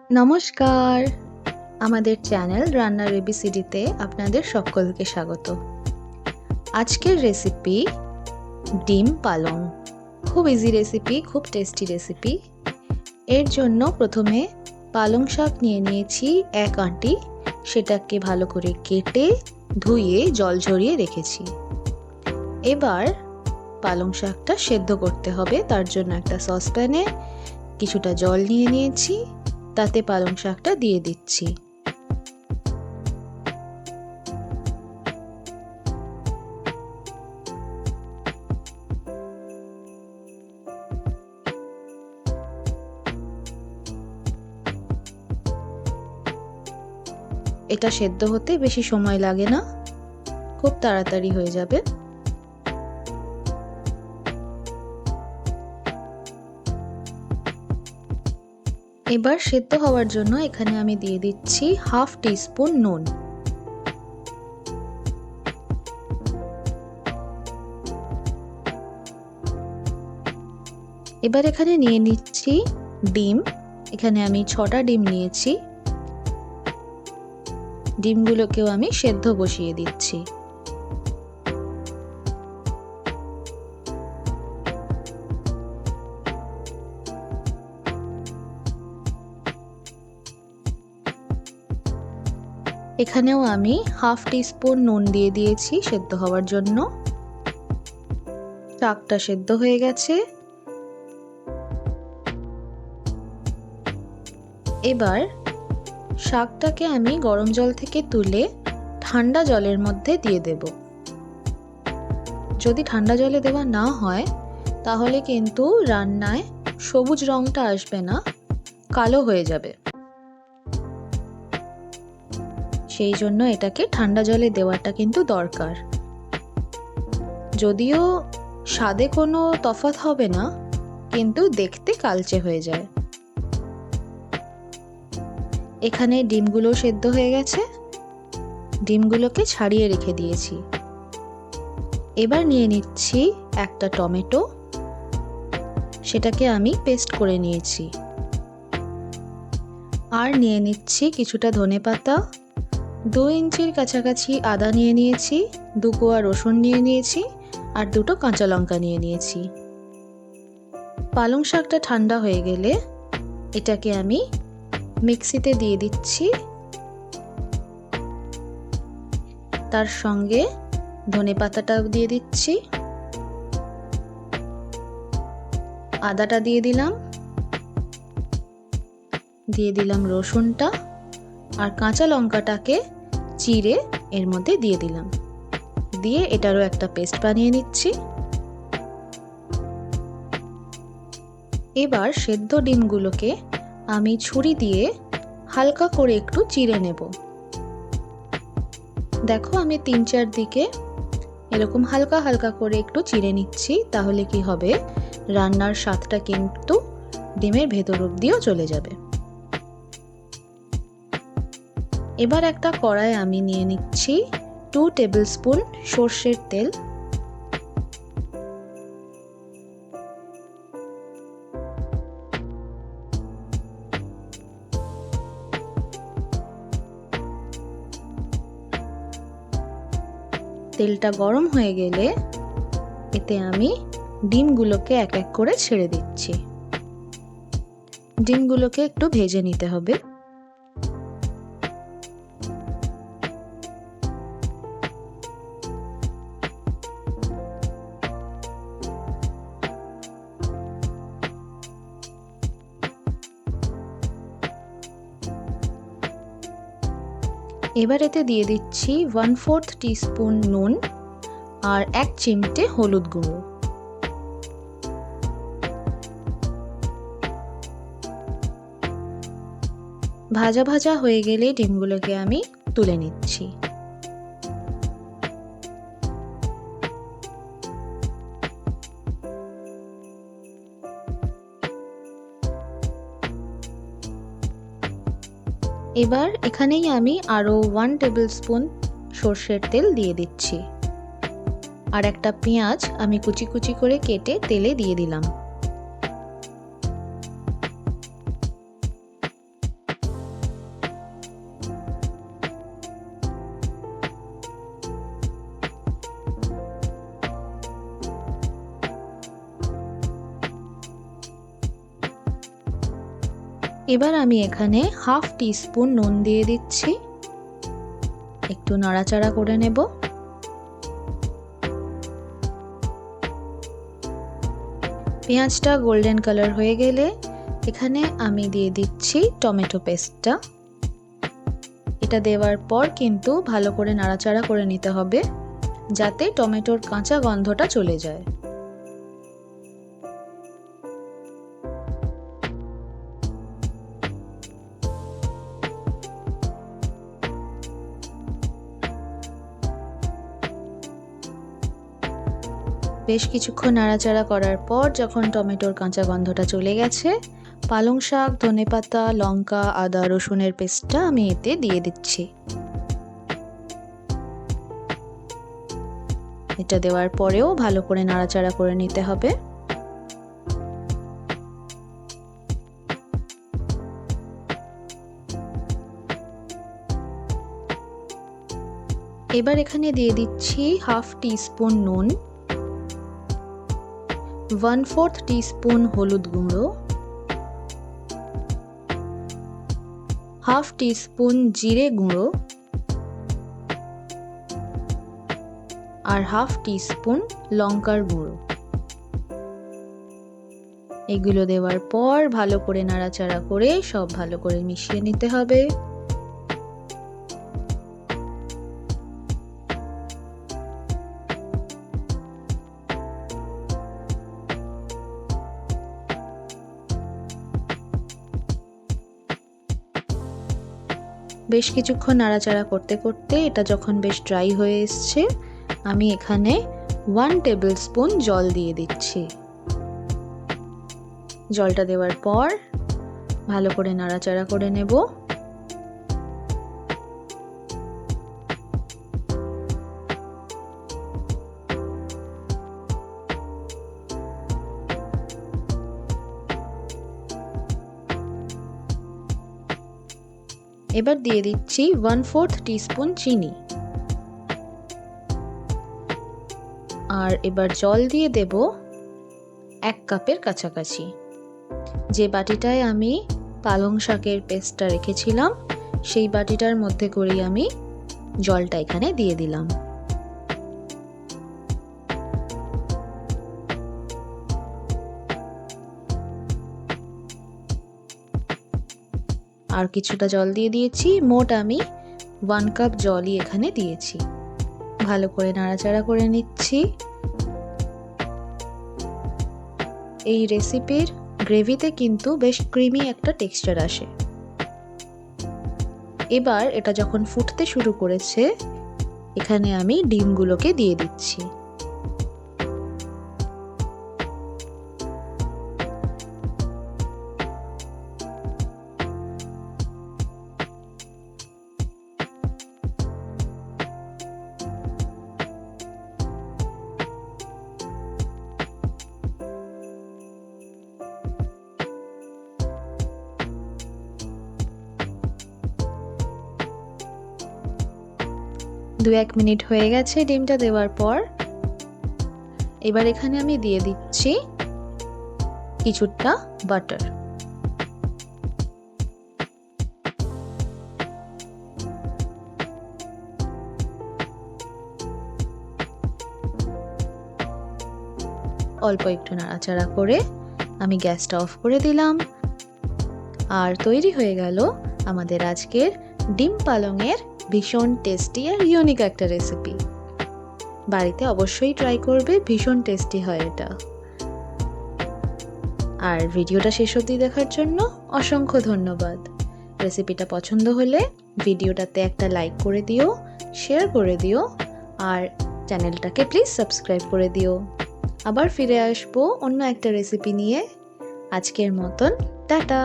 নমস্কার, আমাদের চ্যানেল রান্নার এবিসিডিতে আপনাদের সকলকে স্বাগত। আজকের রেসিপি ডিম পালং। খুব ইজি রেসিপি, খুব টেস্টি রেসিপি। এর জন্য প্রথমে পালং শাক নিয়ে নিয়েছি 1 আঁটি। সেটাকে ভালো করে কেটে ধুয়ে জল ঝরিয়ে রেখেছি। এবার পালং শাকটা সেদ্ধ করতে হবে। তার জন্য একটা সসপ্যানে কিছুটা জল নিয়ে নিয়েছি, তাতে পালং শাকটা দিয়ে দিচ্ছি। এটা সেদ্ধ হতে বেশি সময় লাগে না, খুব তাড়াতাড়ি হয়ে যাবে। এবার সেদ্ধ হওয়ার জন্য এখানে আমি দিয়ে দিচ্ছি 1/2 টিস্পুন নুন। এবার এখানে নিয়ে নিচ্ছি ডিম। এখানে আমি 6টা ডিম নিয়েছি। ডিমগুলোকেও আমি সেদ্ধ বসিয়ে দিচ্ছি। এখানেও আমি 1/2 টিস্পুন নুন দিয়ে দিয়েছি সেদ্ধ হওয়ার জন্য। শাকটা সেদ্ধ হয়ে গেছে। এবার শাকটাকে আমি গরম জল থেকে তুলে ঠান্ডা জলের মধ্যে দিয়ে দেব। যদি ঠান্ডা জলে দেওয়া না হয় তাহলে কিন্তু রান্নায় সবুজ রংটা আসবে না, কালো হয়ে যাবে। সেই জন্য এটাকে ঠান্ডা জলে দেওয়াটা কিন্তু দরকার। যদিও স্বাদে কোনো তফাৎ হবে না, কিন্তু দেখতে কালচে হয়ে যায়। এখানে ডিমগুলো সেদ্ধ হয়ে গেছে। ডিমগুলোকে ছাড়িয়ে রেখে দিয়েছি। এবার নিয়ে নিচ্ছি একটা টমেটো। সেটাকে আমি পেস্ট করে নিয়েছি। আর নিয়ে নিচ্ছি কিছুটা ধনেপাতা, 2 ইঞ্চির কাছাকাছি আদা নিয়ে নিয়েছি, 2 কোয়া রসুন নিয়ে নিয়েছি, আর 2টো কাঁচা লঙ্কা নিয়ে নিয়েছি। পালং শাকটা ঠান্ডা হয়ে গেলে এটাকে আমি মিক্সিতে দিয়ে দিচ্ছি। তার সঙ্গে ধনেপাতাটাও দিয়ে দিচ্ছি, আদাটা দিয়ে দিলাম রসুনটা, আর কাঁচা লঙ্কাটাকে চিড়ে এর মধ্যে দিয়ে দিলাম। দিয়ে এটারও একটা পেস্ট বানিয়ে নিচ্ছি। এবার সেদ্ধ ডিমগুলোকে আমি ছুরি দিয়ে হালকা করে একটু চিড়ে নেব। দেখো আমি 3-4 দিকে এরকম হালকা হালকা করে একটু চিড়ে নিচ্ছি। তাহলে কি হবে, রান্নার স্বাদটা কিন্তু ডিমের ভেতর অবধিও চলে যাবে। এবার একটা কড়াই আমি নিয়ে নিচ্ছি 2 টেবিল স্পুন সর্ষের তেল। তেলটা গরম হয়ে গেলে এতে আমি ডিমগুলোকে এক এক করে ছেড়ে দিচ্ছি। ডিমগুলোকে একটু ভেজে নিতে হবে। এবার এতে দিয়ে দিচ্ছি 1/4 টিস্পুন নুন আর 1 চিমটে হলুদ গুঁড়ো। ভাজা ভাজা হয়ে গেলে ডিমগুলোকে আমি তুলে নিচ্ছি। এবার এখানেই আমি আরো 1 টেবিল স্পুন সর্ষের তেল দিয়ে দিচ্ছি। আর একটা পেঁয়াজ আমি কুচি কুচি করে কেটে তেলে দিয়ে দিলাম। এবার আমি এখানে হাফ টিস্পুন নুন দিয়ে দিচ্ছি, একটু নাড়াচাড়া করে নেব। পেঁয়াজটা গোল্ডেন কালার হয়ে গেলে এখানে আমি দিয়ে দিচ্ছি টমেটো পেস্টটা। এটা দেওয়ার পর কিন্তু ভালো করে নাড়াচাড়া করে নিতে হবে যাতে টমেটোর কাঁচা গন্ধটা চলে যায়। বেশ কিছুক্ষণ নাড়াচাড়া করার পর যখন টমেটোর কাঁচা গন্ধটা চলে গেছে, পালং শাক, ধনেপাতা, লঙ্কা, আদা, রসুনের পেস্টটা আমি এতে দিয়ে দিচ্ছি। এটা দেওয়ার পরেও ভালো করে নাড়াচাড়া করে নিতে হবে। এবার এখানে দিয়ে দিচ্ছি হাফ টিস্পুন নুন, 1/4 টিস্পুন হলুদ গুঁড়ো, হাফ টিস্পুন জিরে গুঁড়ো আর হাফ টিস্পুন লঙ্কার গুঁড়ো। এগুলো দেওয়ার পর ভালো করে নাড়াচাড়া করে সব ভালো করে মিশিয়ে নিতে হবে। বেশ কিছুক্ষণ নাড়াচাড়া করতে করতে এটা যখন বেশ ড্রাই হয়ে এসছে, আমি এখানে 1 টেবিলস্পুন জল দিয়ে দিচ্ছি। জলটা দেওয়ার পর ভালো করে নাড়াচাড়া করে নেব। এবার দিয়ে দিচ্ছি 1/4 টিস্পুন চিনি, আর এবার জল দিয়ে দেব 1 কাপের কাছাকাছি। যে বাটিটায় আমি পালং শাকের পেস্টটা রেখেছিলাম সেই বাটিটার মধ্যে করেই আমি জলটা এখানে দিয়ে দিলাম। আর কিছুটা জল দিয়ে দিয়েছি, মোট আমি 1 কাপ জলই এখানে দিয়েছি। ভালো করে নাড়াচাড়া করে নিচ্ছি। এই রেসিপির গ্রেভিতে কিন্তু বেশ ক্রিমি একটা টেক্সচার আসে। এবার এটা যখন ফুটতে শুরু করেছে, এখানে আমি ডিমগুলোকে দিয়ে দিচ্ছি। দু এক মিনিট হয়ে গেছে ডিমটা দেওয়ার পর। এবার এখানে আমি দিয়ে দিচ্ছি কিছুটা বাটার। অল্প একটু নাড়াচাড়া করে আমি গ্যাসটা অফ করে দিলাম, আর তৈরি হয়ে গেল আমাদের আজকের ডিম পালংয়ের ভীষণ টেস্টি আর ইউনিক একটা রেসিপি। বাড়িতে অবশ্যই ট্রাই করবে, ভীষণ টেস্টি হয় এটা। আর ভিডিওটা শেষ অবধি দেখার জন্য অসংখ্য ধন্যবাদ। রেসিপিটা পছন্দ হলে ভিডিওটাতে একটা লাইক করে দিও, শেয়ার করে দিও, আর চ্যানেলটাকে প্লিজ সাবস্ক্রাইব করে দিও। আবার ফিরে আসবো অন্য একটা রেসিপি নিয়ে। আজকের মতন টাটা।